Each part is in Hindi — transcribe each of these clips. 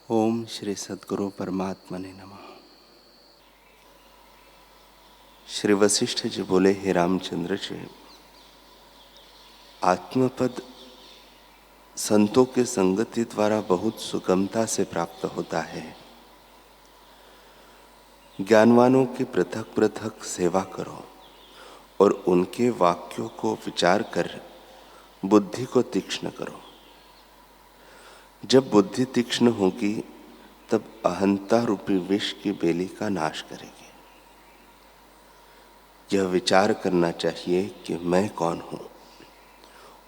ओम श्री सद्गुरु परमात्मने नमः। श्री वशिष्ठ जी बोले, हे रामचंद्र जी, आत्मपद संतों के संगति द्वारा बहुत सुगमता से प्राप्त होता है। ज्ञानवानों की पृथक पृथक सेवा करो और उनके वाक्यों को विचार कर बुद्धि को तीक्ष्ण करो। जब बुद्धि तीक्ष्ण होगी तब अहंता रूपी विष की बेली का नाश करेगी। यह विचार करना चाहिए कि मैं कौन हूं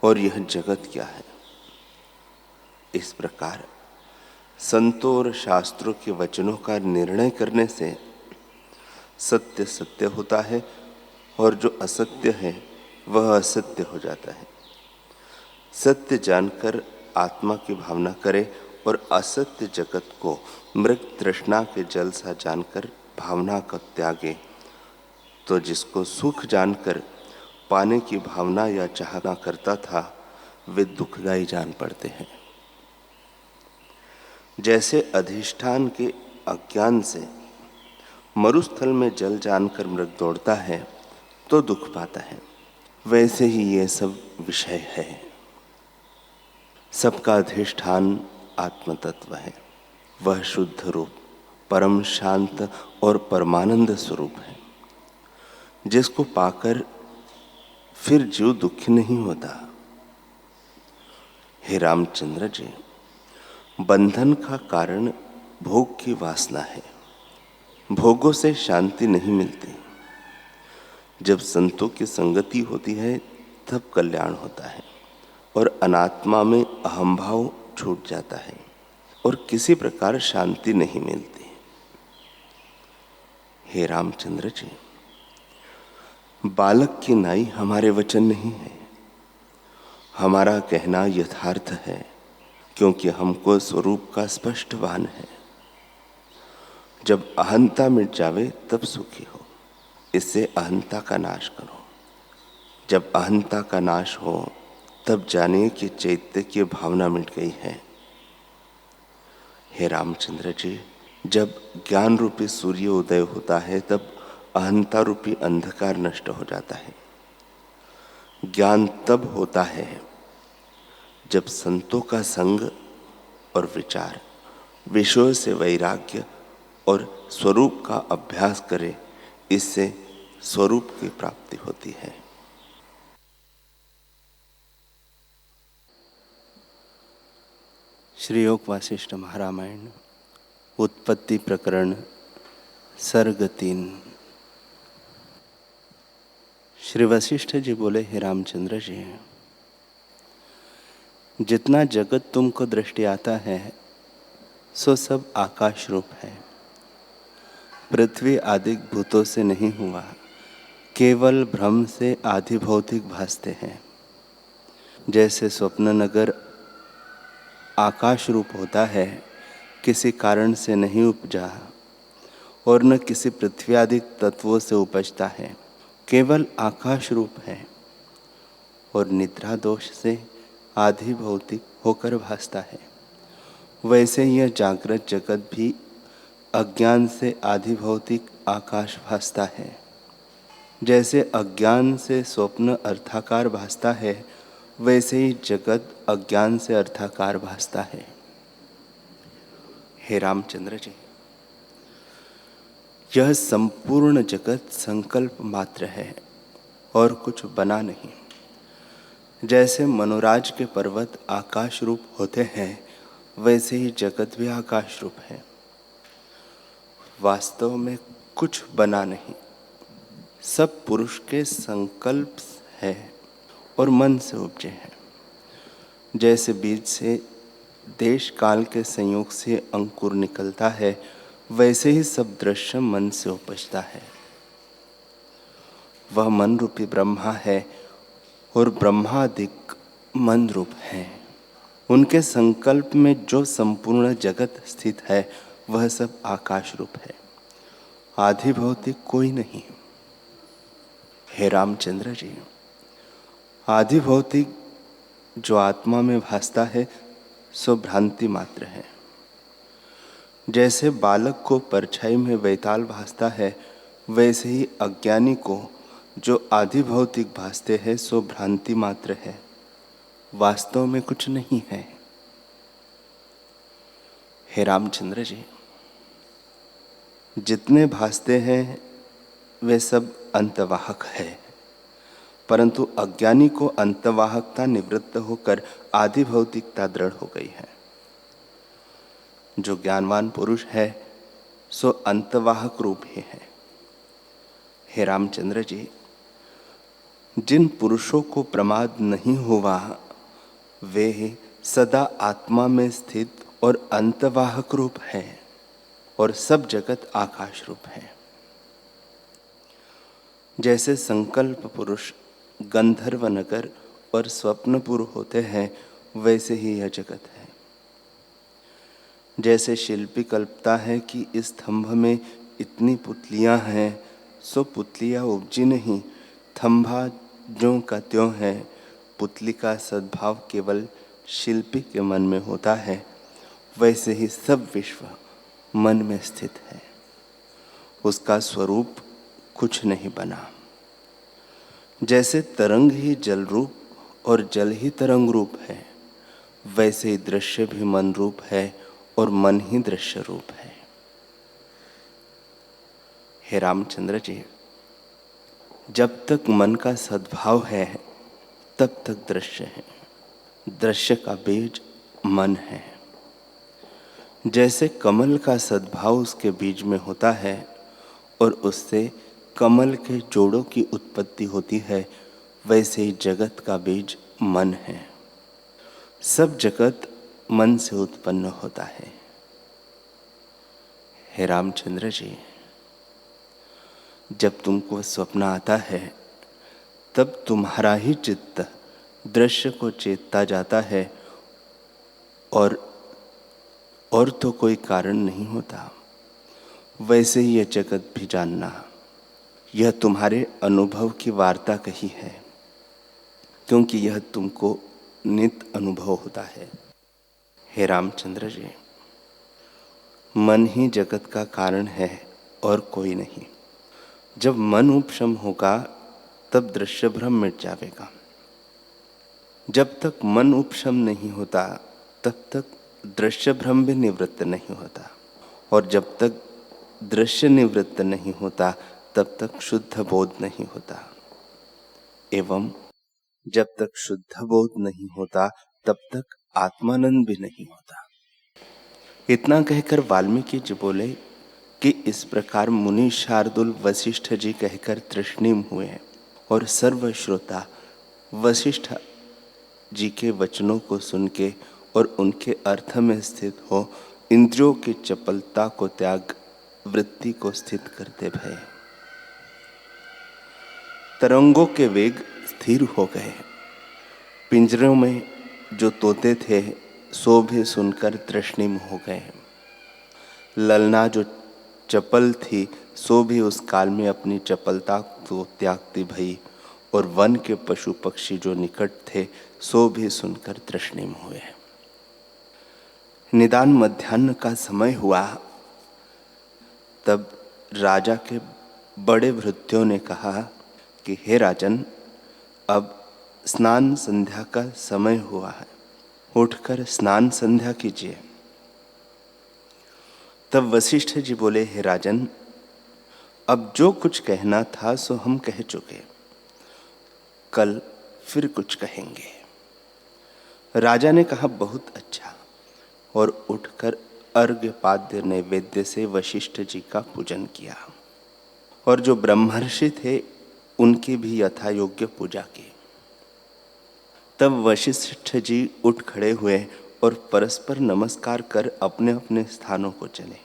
और यह जगत क्या है। इस प्रकार संतों और शास्त्रों के वचनों का निर्णय करने से सत्य सत्य होता है और जो असत्य है वह असत्य हो जाता है। सत्य जानकर आत्मा की भावना करे और असत्य जगत को मृग तृष्णा के जल सा जानकर भावना को त्यागे, तो जिसको सुख जानकर पाने की भावना या चाहना करता था वे दुखदायी जान पड़ते हैं। जैसे अधिष्ठान के अज्ञान से मरुस्थल में जल जानकर मृग दौड़ता है तो दुख पाता है, वैसे ही ये सब विषय है। सबका अधिष्ठान आत्म तत्व है। वह शुद्ध रूप, परम शांत और परमानंद स्वरूप है, जिसको पाकर फिर जीव दुखी नहीं होता। हे रामचंद्र जी, बंधन का कारण भोग की वासना है। भोगों से शांति नहीं मिलती। जब संतों की संगति होती है तब कल्याण होता है और अनात्मा में अहंभाव छूट जाता है और किसी प्रकार शांति नहीं मिलती। हे रामचंद्र जी, बालक की नाई हमारे वचन नहीं है। हमारा कहना यथार्थ है, क्योंकि हमको स्वरूप का स्पष्ट भान है। जब अहंता मिट जावे तब सुखी हो। इससे अहंता का नाश करो। जब अहंता का नाश हो तब जानिए कि चैत्य की भावना मिट गई है। हे रामचंद्र जी, जब ज्ञान रूपी सूर्य उदय होता है तब अहंता रूपी अंधकार नष्ट हो जाता है। ज्ञान तब होता है जब संतों का संग और विचार, विषयों से वैराग्य और स्वरूप का अभ्यास करे। इससे स्वरूप की प्राप्ति होती है। श्री योग वासिष्ठ महारामायण उत्पत्ति प्रकरण सर्ग 3। श्री वशिष्ठ जी बोले, हे रामचंद्र जी, जितना जगत तुमको दृष्टि आता है सो सब आकाश रूप है। पृथ्वी आदि भूतों से नहीं हुआ, केवल भ्रम से आदि भौतिक भासते हैं। जैसे स्वप्न नगर आकाश रूप होता है, किसी कारण से नहीं उपजा और न किसी पृथ्वी आदि तत्वों से उपजता है, केवल आकाश रूप है और निद्रा दोष से आधि भौतिक होकर भासता है। वैसे यह जागृत जगत भी अज्ञान से आधि भौतिक आकाश भासता है। जैसे अज्ञान से स्वप्न अर्थाकार भासता है, वैसे ही जगत अज्ञान से अर्थाकार भासता है। हे रामचंद्र जी, यह संपूर्ण जगत संकल्प मात्र है और कुछ बना नहीं। जैसे मनोराज के पर्वत आकाश रूप होते हैं, वैसे ही जगत भी आकाश रूप है। वास्तव में कुछ बना नहीं, सब पुरुष के संकल्प है और मन से उपजे हैं। जैसे बीज से देश काल के संयोग से अंकुर निकलता है, वैसे ही सब दृश्य मन से उपजता है। वह मन रूपी ब्रह्मा है और ब्रह्मादिक मन रूप है। उनके संकल्प में जो संपूर्ण जगत स्थित है वह सब आकाश रूप है। आधि भौतिक कोई नहीं। हे रामचंद्र जी, आधि भौतिक जो आत्मा में भासता है सो भ्रांति मात्र है। जैसे बालक को परछाई में वैताल भासता है, वैसे ही अज्ञानी को जो आदि भौतिक भासते हैं सो भ्रांति मात्र है, वास्तव में कुछ नहीं है। हे रामचंद्र जी, जितने भासते हैं वे सब अंतवाहक है, परंतु अज्ञानी को अंतवाहकता निवृत्त होकर आदि भौतिकता दृढ़ हो गई है। जो ज्ञानवान पुरुष है सो अंतवाहक रूप ही है। हे रामचंद्र जी, जिन पुरुषों को प्रमाद नहीं हुआ वे सदा आत्मा में स्थित और अंतवाहक रूप है और सब जगत आकाश रूप है। जैसे संकल्प पुरुष गंधर्व नगर और स्वप्नपुर होते हैं, वैसे ही यह जगत है। जैसे शिल्पी कल्पता है कि इस स्तंभ में इतनी पुतलियां हैं, सो पुतलियां उपजी नहीं, थंभा ज्यों का त्यों है। पुतली का सद्भाव केवल शिल्पी के मन में होता है, वैसे ही सब विश्व मन में स्थित है। उसका स्वरूप कुछ नहीं बना। जैसे तरंग ही जल रूप और जल ही तरंग रूप है, वैसे ही दृश्य भी मन रूप है और मन ही दृश्य रूप है। हे रामचंद्र जी, जब तक मन का सद्भाव है तब तक दृश्य है। दृश्य का बीज मन है। जैसे कमल का सद्भाव उसके बीज में होता है और उससे कमल के जोड़ों की उत्पत्ति होती है, वैसे ही जगत का बीज मन है। सब जगत मन से उत्पन्न होता है। हे रामचंद्र जी, जब तुमको स्वप्न आता है तब तुम्हारा ही चित्त दृश्य को चेतता जाता है और तो कोई कारण नहीं होता। वैसे ही यह जगत भी जानना। यह तुम्हारे अनुभव की वार्ता कही है, क्योंकि यह तुमको नित अनुभव होता है। हे रामचंद्र जी, मन ही जगत का कारण है और कोई नहीं। जब मन उपशम होगा तब दृश्य भ्रम मिट जाएगा। जब तक मन उपशम नहीं होता तब तक दृश्य भ्रम भी निवृत्त नहीं होता, और जब तक दृश्य निवृत्त नहीं होता तब तक शुद्ध बोध नहीं होता, एवं जब तक शुद्ध बोध नहीं होता तब तक आत्मानंद भी नहीं होता। इतना कहकर वाल्मीकि जी बोले कि इस प्रकार मुनि शार्दुल वशिष्ठ जी कहकर तृष्णिम हुए और सर्व श्रोता वशिष्ठ जी के वचनों को सुन के और उनके अर्थ में स्थित हो इंद्रियों की चपलता को त्याग वृत्ति को स्थित करते भय तरंगों के वेग स्थिर हो गए। पिंजरों में जो तोते थे सो भी सुनकर तृष्णिम हो गए। ललना जो चपल थी सो भी उस काल में अपनी चपलता को त्यागती भई, और वन के पशु पक्षी जो निकट थे सो भी सुनकर तृष्णिम हुए। निदान मध्याह्न का समय हुआ तब राजा के बड़े भृत्यों ने कहा कि हे राजन, अब स्नान संध्या का समय हुआ है, उठकर स्नान संध्या कीजिए। तब वशिष्ठ जी बोले, हे राजन, अब जो कुछ कहना था सो हम कह चुके, कल फिर कुछ कहेंगे। राजा ने कहा, बहुत अच्छा, और उठकर अर्घ्य पाद्य नैवेद्य से वशिष्ठ जी का पूजन किया, और जो ब्रह्मर्षि थे उनकी भी यथा योग्य पूजा की। तब वशिष्ठ जी उठ खड़े हुए और परस्पर नमस्कार कर अपने अपने स्थानों को चले।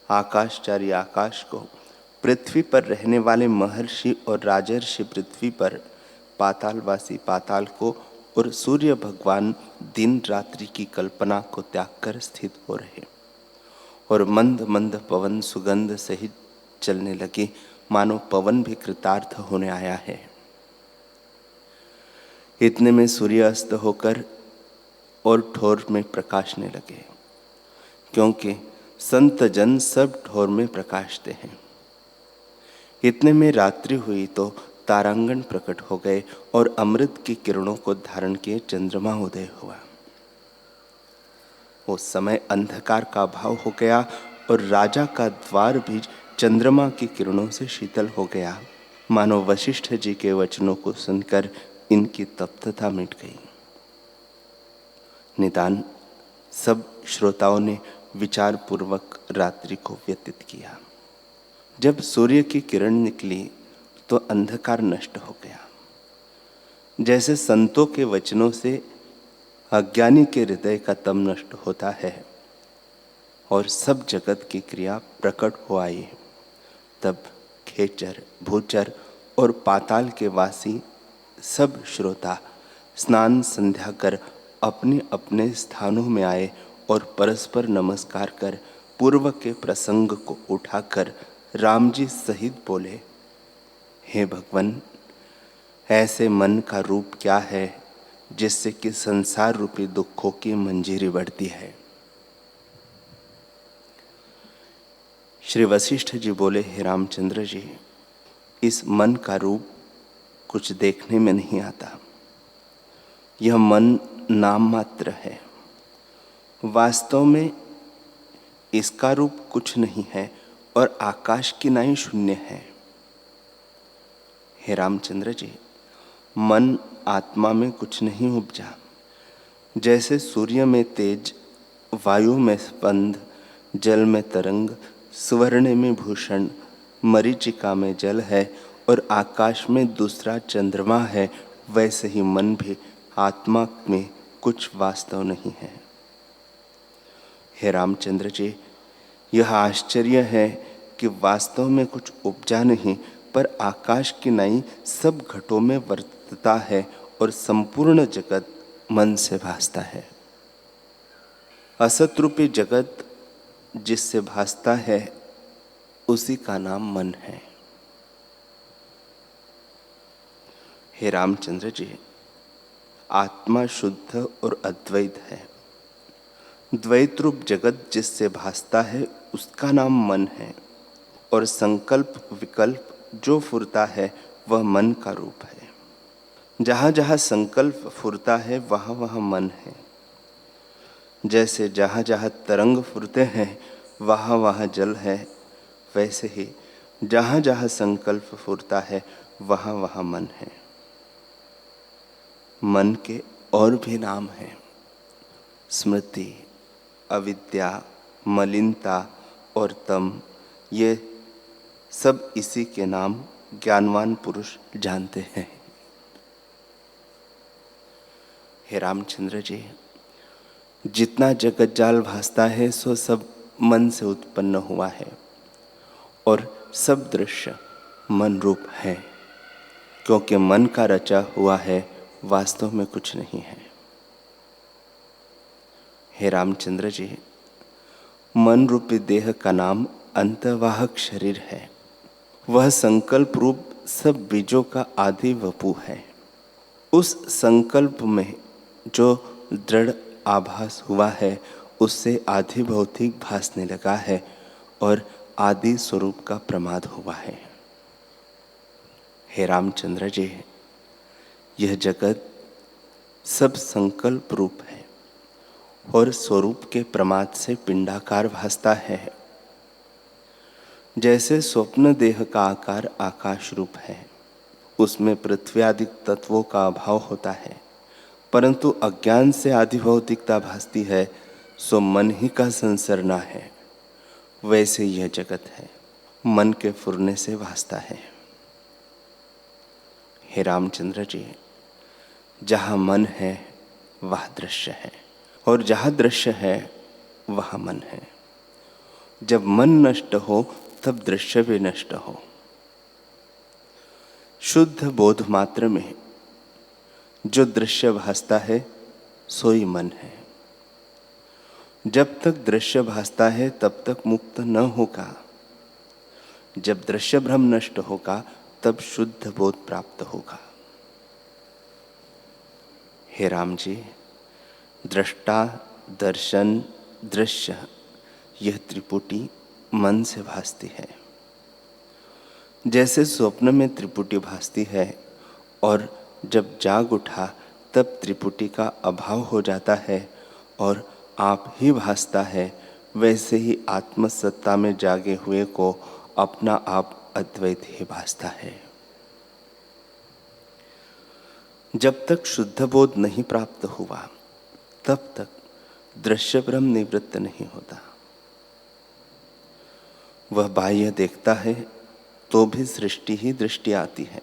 आकाशचारी आकाश को, पृथ्वी पर रहने वाले महर्षि और राजर्षि पृथ्वी पर, पातालवासी पाताल को, और सूर्य भगवान दिन रात्रि की कल्पना को त्याग कर स्थित हो रहे, और मंद मंद पवन सुगंध सहित चलने लगी, मानो पवन भी कृतार्थ होने आया है। इतने में सूर्य अस्त होकर और ठोर में प्रकाशने लगे। क्योंकि संत जन सब ठोर में प्रकाशते हैं। इतने में रात्रि हुई तो तारांगण प्रकट हो गए और अमृत की किरणों को धारण किए चंद्रमा उदय हुआ। उस समय अंधकार का भाव हो गया और राजा का द्वार भी चंद्रमा की किरणों से शीतल हो गया। मानो वशिष्ठ जी के वचनों को सुनकर इनकी तप्तता मिट गई। निदान सब श्रोताओं ने विचार पूर्वक रात्रि को व्यतीत किया। जब सूर्य की किरण निकली तो अंधकार नष्ट हो गया। जैसे संतों के वचनों से अज्ञानी के हृदय का तम नष्ट होता है और सब जगत की क्रिया प्रकट हो आई, तब खेचर, भूचर और पाताल के वासी सब श्रोता स्नान संध्या कर अपने अपने स्थानों में आए और परस्पर नमस्कार कर पूर्व के प्रसंग को उठाकर राम जी सहित बोले, हे भगवान, ऐसे मन का रूप क्या है जिससे कि संसार रूपी दुखों की मंजीरी बढ़ती है। श्री वशिष्ठ जी बोले, हे रामचंद्र जी, इस मन का रूप कुछ देखने में नहीं आता। यह मन नाम मात्र है, वास्तव में इसका रूप कुछ नहीं है और आकाश की नाई शून्य है। हे रामचंद्र जी, मन आत्मा में कुछ नहीं उपजा। जैसे सूर्य में तेज, वायु में स्पंद, जल में तरंग, स्वर्ण में भूषण, मरीचिका में जल है और आकाश में दूसरा चंद्रमा है, वैसे ही मन भी आत्मा में कुछ वास्तव नहीं है। हे रामचंद्र जी, यह आश्चर्य है कि वास्तव में कुछ उपजा नहीं, पर आकाश की नाई सब घटों में वर्तता है और संपूर्ण जगत मन से भासता है। असत रूपी जगत जिससे भासता है उसी का नाम मन है। हे रामचंद्र जी, आत्मा शुद्ध और अद्वैत है। द्वैत रूप जगत जिससे भासता है उसका नाम मन है और संकल्प विकल्प जो फुरता है वह मन का रूप है। जहाँ जहाँ संकल्प फुरता है वहाँ वहाँ मन है। जैसे जहाँ जहाँ तरंग फुरते हैं वहाँ वहाँ जल है, वैसे ही जहाँ जहाँ संकल्प फुरता है वहाँ वहाँ मन है। मन के और भी नाम हैं, स्मृति, अविद्या, मलिनता और तम। ये सब इसी के नाम ज्ञानवान पुरुष जानते हैं। हे रामचंद्र जी, जितना जगत जाल भासता है सो सब मन से उत्पन्न हुआ है और सब दृश्य मन रूप है, क्योंकि मन का रचा हुआ है, वास्तव में कुछ नहीं है। हे रामचंद्र जी, मन रूपी देह का नाम अंतवाहक शरीर है। वह संकल्प रूप सब बीजों का आदि वपु है। उस संकल्प में जो दृढ़ आभास हुआ है उससे आदि भौतिक भासने लगा है और आदि स्वरूप का प्रमाद हुआ है। हे रामचंद्र जी, यह जगत सब संकल्प रूप है और स्वरूप के प्रमाद से पिंडाकार भासता है। जैसे स्वप्न देह का आकार आकाश रूप है, उसमें पृथ्वी आदि तत्वों का अभाव होता है, परंतु अज्ञान से आदि भौतिकता भासती है, सो मन ही का संसरना है। वैसे यह जगत है, मन के फुरने से भासता है। हे रामचंद्र जी, जहाँ मन है वह दृश्य है और जहाँ दृश्य है वहाँ मन है। जब मन नष्ट हो तब दृश्य भी नष्ट हो। शुद्ध बोध मात्र में जो दृश्य भासता है सोई मन है। जब तक दृश्य भासता है तब तक मुक्त न होगा। जब दृश्य भ्रम नष्ट होगा तब शुद्ध बोध प्राप्त होगा। हे राम जी, दृष्टा, दर्शन, दृश्य यह त्रिपुटी मन से भासती है। जैसे स्वप्न में त्रिपुटी भासती है और जब जाग उठा तब त्रिपुटी का अभाव हो जाता है और आप ही भासता है, वैसे ही आत्मसत्ता में जागे हुए को अपना आप अद्वैत ही भासता है। जब तक शुद्ध बोध नहीं प्राप्त हुआ तब तक दृश्य ब्रह्म निवृत्त नहीं होता। वह बाह्य देखता है तो भी सृष्टि ही दृष्टि आती है,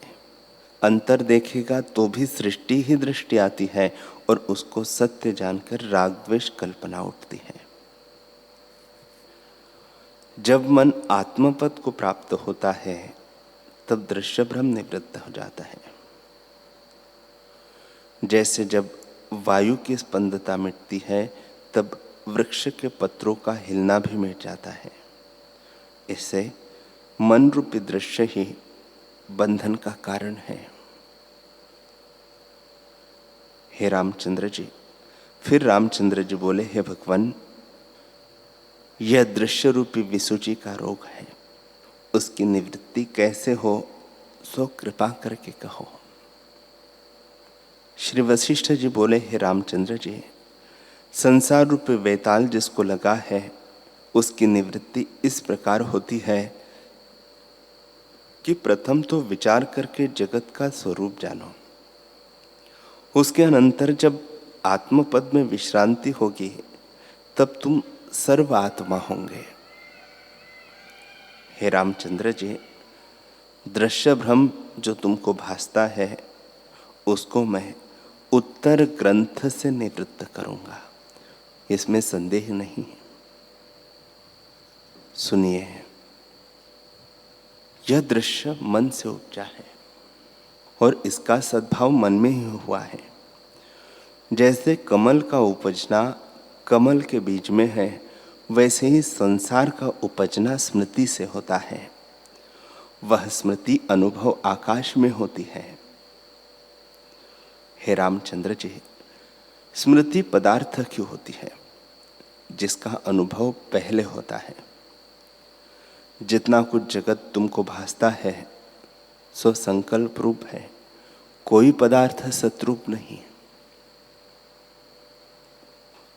अंतर देखेगा तो भी सृष्टि ही दृष्टि आती है और उसको सत्य जानकर राग द्वेष कल्पना उठती है। जब मन आत्मपद को प्राप्त होता है तब दृश्य भ्रम निवृत्त हो जाता है। जैसे जब वायु की स्पंदता मिटती है तब वृक्ष के पत्रों का हिलना भी मिट जाता है। इससे मन रूपी दृश्य ही बंधन का कारण है। हे रामचंद्र जी, फिर रामचंद्र जी बोले, हे भगवान, यह दृश्य रूपी विसूची का रोग है, उसकी निवृत्ति कैसे हो सो कृपा करके कहो। श्री वशिष्ठ जी बोले, हे रामचंद्र जी, संसार रूपी वेताल जिसको लगा है उसकी निवृत्ति इस प्रकार होती है कि प्रथम तो विचार करके जगत का स्वरूप जानो, उसके अनंतर जब आत्मपद में विश्रांति होगी तब तुम सर्व आत्मा होंगे। हे रामचंद्र जी, दृश्य भ्रम जो तुमको भासता है उसको मैं उत्तर ग्रंथ से निवृत्त करूंगा, इसमें संदेह नहीं है। सुनिए, यह दृश्य मन से उपजा है और इसका सद्भाव मन में ही हुआ है। जैसे कमल का उपजना कमल के बीज में है, वैसे ही संसार का उपजना स्मृति से होता है। वह स्मृति अनुभव आकाश में होती है। हे रामचंद्र जी, स्मृति पदार्थ क्यों होती है? जिसका अनुभव पहले होता है। जितना कुछ जगत तुमको भासता है सो संकल्प रूप है, कोई पदार्थ सतरूप नहीं।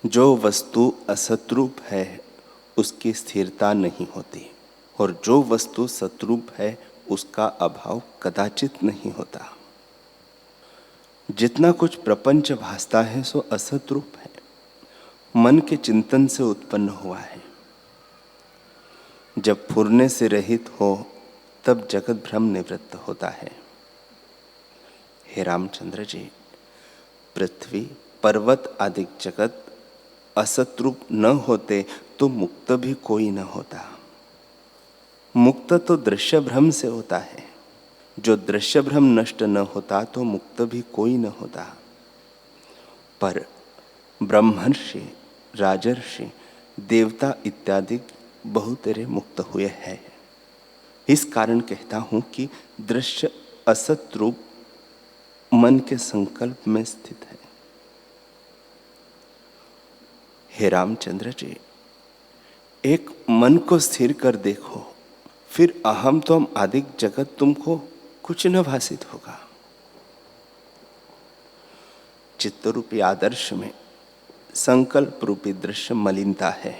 जो वस्तु असतरूप है उसकी स्थिरता नहीं होती और जो वस्तु सतरूप है उसका अभाव कदाचित नहीं होता। जितना कुछ प्रपंच भासता है सो असतरूप है, मन के चिंतन से उत्पन्न हुआ है। जब फुरने से रहित हो तब जगत भ्रम निवृत्त होता है। हे रामचंद्र जी, पृथ्वी पर्वत आदि जगत असतरूप न होते तो मुक्त भी कोई न होता। मुक्त तो दृश्य भ्रम से होता है। जो दृश्य भ्रम नष्ट न होता तो मुक्त भी कोई न होता। पर ब्रह्मर्षि, राजर्षि, देवता इत्यादि बहुतेरे मुक्त हुए हैं। इस कारण कहता हूं कि दृश्य असत रूप मन के संकल्प में स्थित है। हे रामचंद्र जी, एक मन को स्थिर कर देखो, फिर अहम तुम आदि जगत तुमको कुछ न भासित होगा। चित्त रूपी आदर्श में संकल्प रूपी दृश्य मलिनता है।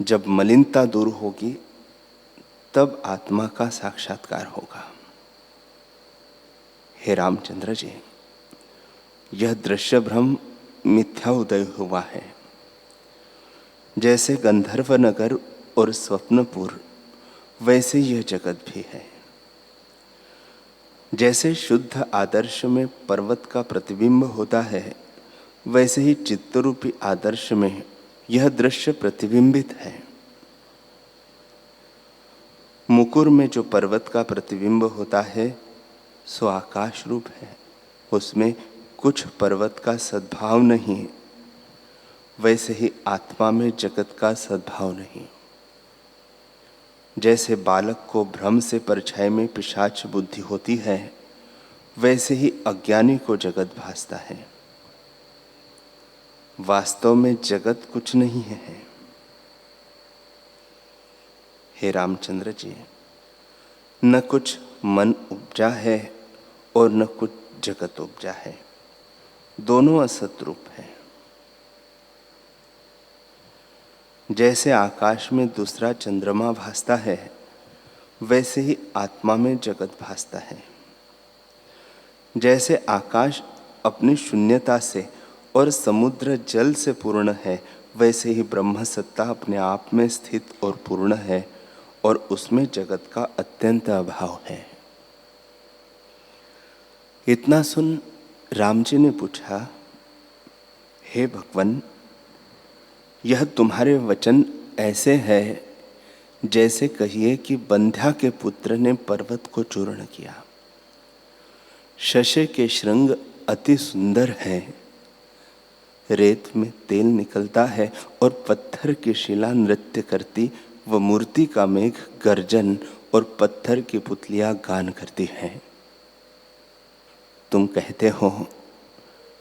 जब मलिनता दूर होगी तब आत्मा का साक्षात्कार होगा। हे रामचंद्र जी, यह दृश्य भ्रम मिथ्या उदय हुआ है। जैसे गंधर्व नगर और स्वप्नपुर, वैसे यह जगत भी है। जैसे शुद्ध आदर्श में पर्वत का प्रतिबिंब होता है, वैसे ही चित्तरूपी आदर्श में यह दृश्य प्रतिबिंबित है। मुकुर में जो पर्वत का प्रतिबिंब होता है सो आकाश रूप है, उसमें कुछ पर्वत का सद्भाव नहीं। वैसे ही आत्मा में जगत का सद्भाव नहीं। जैसे बालक को भ्रम से परछाई में पिशाच बुद्धि होती है, वैसे ही अज्ञानी को जगत भासता है। वास्तव में जगत कुछ नहीं है। हे रामचंद्र जी, न कुछ मन उपजा है और न कुछ जगत उपजा है, दोनों असत रूप है। जैसे आकाश में दूसरा चंद्रमा भासता है, वैसे ही आत्मा में जगत भासता है। जैसे आकाश अपनी शून्यता से और समुद्र जल से पूर्ण है, वैसे ही ब्रह्म सत्ता अपने आप में स्थित और पूर्ण है और उसमें जगत का अत्यंत अभाव है। इतना सुन राम जी ने पूछा, हे भगवान, यह तुम्हारे वचन ऐसे है जैसे कहिए कि बंध्या के पुत्र ने पर्वत को चूर्ण किया। शशे के श्रृंग अति सुंदर है, रेत में तेल निकलता है और पत्थर की शिला नृत्य करती व मूर्ति का मेघ गर्जन और पत्थर की पुतलियां गान करती हैं। तुम कहते हो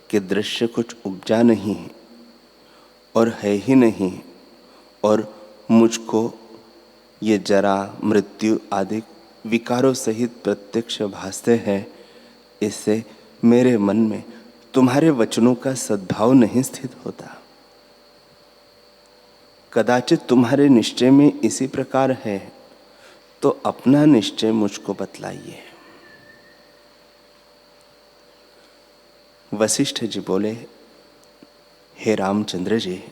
कि दृश्य कुछ उपजा नहीं और है ही नहीं, और मुझको ये जरा मृत्यु आदि विकारों सहित प्रत्यक्ष भासते हैं। इससे मेरे मन में तुम्हारे वचनों का सद्भाव नहीं स्थित होता। कदाचित तुम्हारे निश्चय में इसी प्रकार है, तो अपना निश्चय मुझको बतलाइए। वशिष्ठ जी बोले, हे रामचंद्र जी,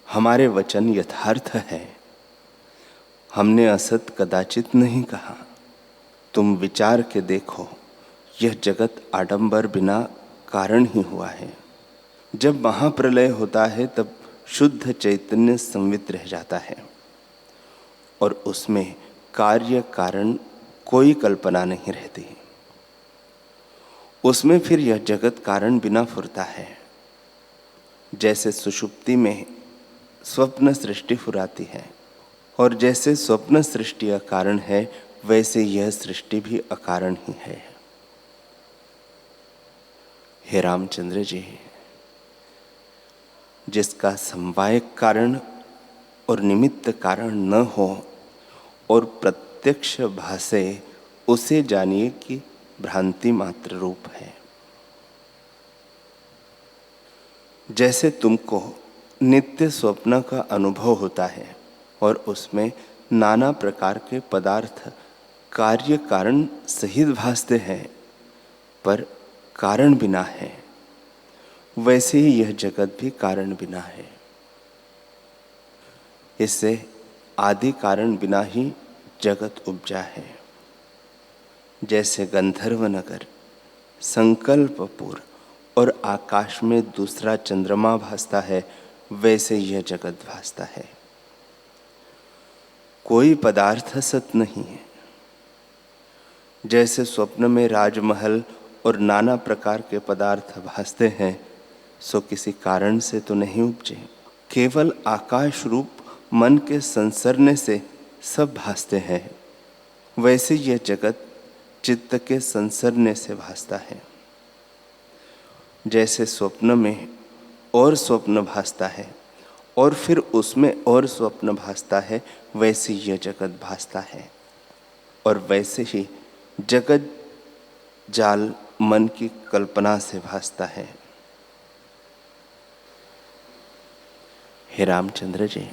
हमारे वचन यथार्थ है, हमने असत कदाचित नहीं कहा। तुम विचार के देखो, यह जगत आडंबर बिना कारण ही हुआ है। जब महाप्रलय होता है तब शुद्ध चैतन्य संवित रह जाता है और उसमें कार्य कारण कोई कल्पना नहीं रहती। उसमें फिर यह जगत कारण बिना फुरता है। जैसे सुषुप्ति में स्वप्न सृष्टि फुराती है और जैसे स्वप्न सृष्टि अकारण है, वैसे यह सृष्टि भी अकारण ही है। हे रामचंद्र जी, जिसका समवायक कारण और निमित्त कारण न हो और प्रत्यक्ष भासे, उसे जानिए कि भ्रांति मात्र रूप है। जैसे तुमको नित्य स्वप्न का अनुभव होता है और उसमें नाना प्रकार के पदार्थ कार्य कारण सहित भासते हैं पर कारण बिना है, वैसे ही यह जगत भी कारण बिना है। इससे आदि कारण बिना ही जगत उपजा है। जैसे गंधर्व नगर, संकल्पपुर और आकाश में दूसरा चंद्रमा भासता है, वैसे यह जगत भासता है। कोई पदार्थ सत नहीं है। जैसे स्वप्न में राजमहल और नाना प्रकार के पदार्थ भासते हैं, सो किसी कारण से तो नहीं उपजे। केवल आकाश रूप मन के संसरने से सब भासते हैं, वैसे यह जगत चित्त के संसरने से भासता है। जैसे स्वप्न में और स्वप्न भासता है और फिर उसमें और स्वप्न भासता है, वैसे यह जगत भासता है। और वैसे ही जगत जाल मन की कल्पना से भासता है। हे रामचंद्र जी,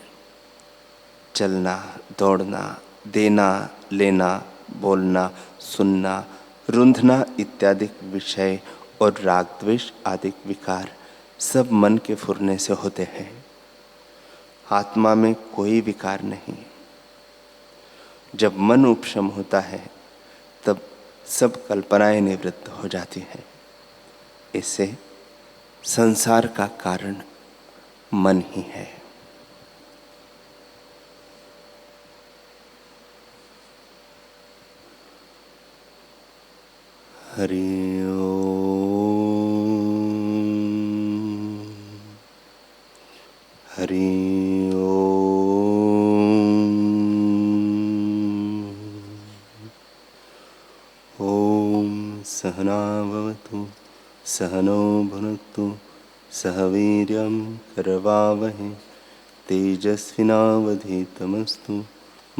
चलना, दौड़ना, देना, लेना, बोलना, सुनना, रुंधना इत्यादि विषय और राग द्वेष आदि विकार सब मन के फुरने से होते हैं। आत्मा में कोई विकार नहीं। जब मन उपशम होता है तब सब कल्पनाएं निवृत्त हो जाती हैं। इससे संसार का कारण मन ही है। हरि ओम, हरि ओम। ओम सहना भवतु, सहनो भुनक्तु, सह वीर्यं करवावहै, तेजस्विनावधीतमस्तु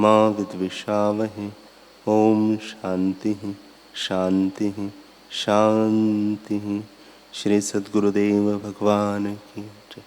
माँ विद्विषावहे। ओम शांति शांति शांति। श्री सद्गुरुदेव भगवान की जय।